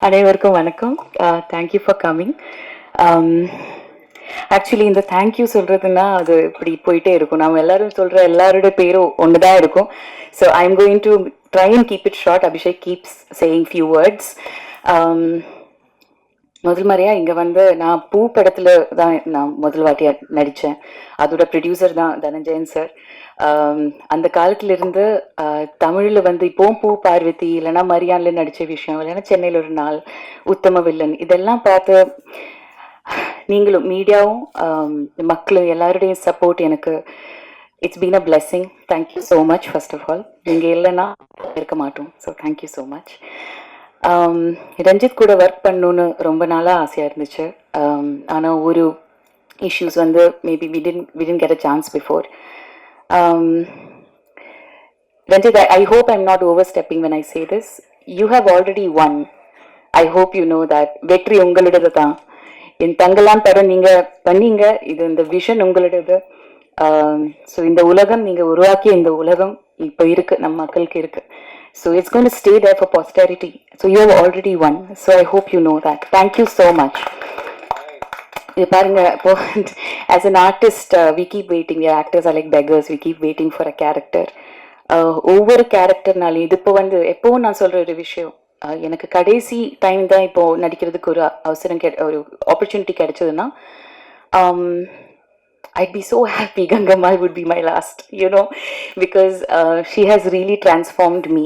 அனைவருக்கும் வணக்கம். Thank you for coming. Actually இந்த தேங்க்யூ சொல்றதுன்னா அது இப்படி போயிட்டே இருக்கும். நம்ம எல்லாரும் சொல்ற எல்லாரோட பேரும் ஒன்று தான் இருக்கும். So I am going to try and keep it short. Abhishek keeps saying few words. முதல் முறையா இங்க வந்து நான் பூ படத்துல தான் நான் முதல் வாட்டியா நடிச்சேன். அதோட ப்ரொடியூசர் தான் தனஞ்சயன் சார். அந்த காலத்துல இருந்து தமிழ்ல வந்து இப்போவும் பூ பார்வதி இல்லைன்னா மரியான்ல நடிச்ச விஷயம், இல்லைன்னா சென்னையில் ஒரு நாள், உத்தம வில்லன், இதெல்லாம் பார்த்து நீங்களும் மீடியாவும் மக்களும் எல்லாருடைய சப்போர்ட் எனக்கு it's been a blessing. Thank you so much. First of all நீங்கள் இல்லைன்னா இருக்க மாட்டோம். So thank you so much. Ranjith கூட ஒர்க் பண்ணணுன்னு ரொம்ப நாளாக ஆசையாக இருந்துச்சு. ஆனால் ஒரு இஷ்யூஸ் வந்து maybe we didn't get a chance before. Ranjit, I hope I'm not overstepping when I say this. You have already won. I hope you know that. வெற்றி உங்களோடது தான். என் தங்கலான் படம் நீங்க பண்ணீங்க. இது இந்த விஷன் உங்களோடது. ஸோ இந்த உலகம் நீங்க உருவாக்கிய இந்த உலகம் இப்போ இருக்கு, நம்ம மக்களுக்கு இருக்கு. So it's going to stay there for posterity. So you have already won. So I hope you know that. Thank you so much. பாருங்க, இப்போ as an artist we keep waiting. We actors are like beggars. We keep waiting for a character. ஒவ்வொரு கேரக்டர்னாலும் இது இப்போ வந்து எப்பவும் நான் சொல்ற ஒரு விஷயம், எனக்கு கடைசி டைம் தான் இப்போ நடிக்கிறதுக்கு ஒரு அவசரம் ஒரு ஆப்பர்ச்சுனிட்டி கிடைச்சதுன்னா I'd be so happy Gangamal would be my last, you know, because she has really transformed me.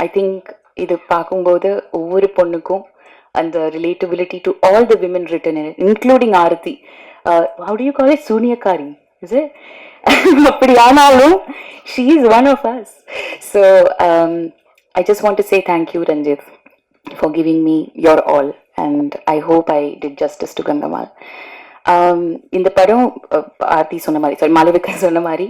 I think இது பார்க்கும்போது ஒவ்வொரு பொண்ணுக்கும் and the relatability to all the women written in it, including Aarati. How do you call it? Sunyakari, is it? She is one of us. So I just want to say thank you, Ranjit, for giving me your all, and I hope I did justice to Gangamal. இந்த படம் ஆர்த்தி சொன்ன மாதிரி, sorry Malavika சொன்ன மாதிரி,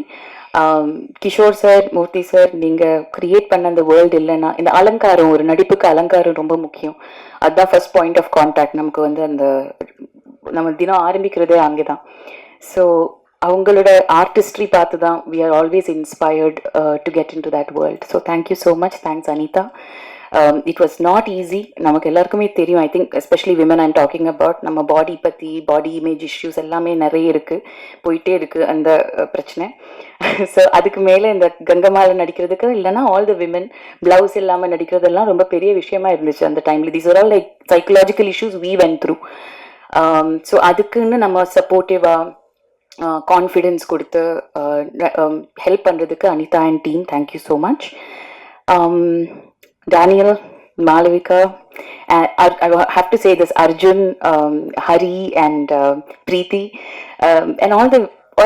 Kishore sir, மூர்த்தி sir, நீங்க create பண்ண அந்த world இல்லைன்னா இந்த அலங்காரம், ஒரு நடிப்புக்கு அலங்காரம் ரொம்ப முக்கியம். அதுதான் ஃபர்ஸ்ட் பாயிண்ட் ஆஃப் கான்டாக்ட். நமக்கு வந்து அந்த நம்ம தினம் ஆரம்பிக்கிறதே அங்கேதான். ஸோ அவங்களோட ஆர்டிஸ்ட்ரி பார்த்து தான் we are always inspired to get into that world. So thank you so much. Thanks Anita. It was not easy. நமக்கு எல்லாருக்குமே தெரியும். I think especially women I'm talking about. நம்ம பாடி பற்றி, பாடி இமேஜ் இஷ்யூஸ் எல்லாமே நிறைய இருக்குது, போயிட்டே இருக்குது அந்த பிரச்சனை. ஸோ அதுக்கு மேலே இந்த கங்கமால நடிக்கிறதுக்கு இல்லைன்னா ஆல் த விமன் பிளவுஸ் இல்லாமல் நடிக்கிறதெல்லாம் ரொம்ப பெரிய விஷயமா இருந்துச்சு அந்த டைமில். These are all like psychological issues we went through. So அதுக்குன்னு நம்ம சப்போர்ட்டிவாக கான்ஃபிடென்ஸ் கொடுத்து ஹெல்ப் பண்ணுறதுக்கு Anita and team, thank you so much. Daniel, Malavika, I have to say this, Arjun, Hari and Preeti, and all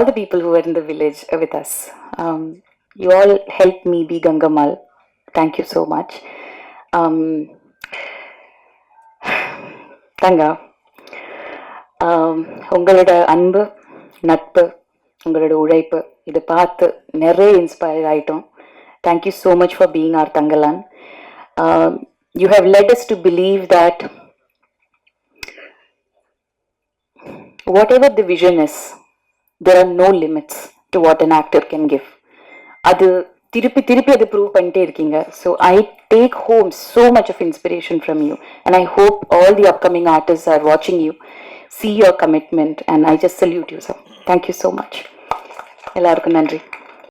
the people who were in the village with us. You all helped me be Gangamal. Thank you so much. Tanga, உங்களோட அன்பு, நட்பு, உங்களோட உழைப்பு இதை பார்த்து நிறைய inspire ஆயிட்டோம். Thank you so much for being our Tangalan. You have led us to believe that whatever the vision is, there are no limits to what an actor can give. அது திருப்பி அது ப்ரூவ் பண்ணிட்டே இருக்கீங்க. So I take home so much of inspiration from you, and I hope all the upcoming artists are watching you, see your commitment, and I just salute you, sir. Thank you so much. எல்லாருக்கும் நன்றி.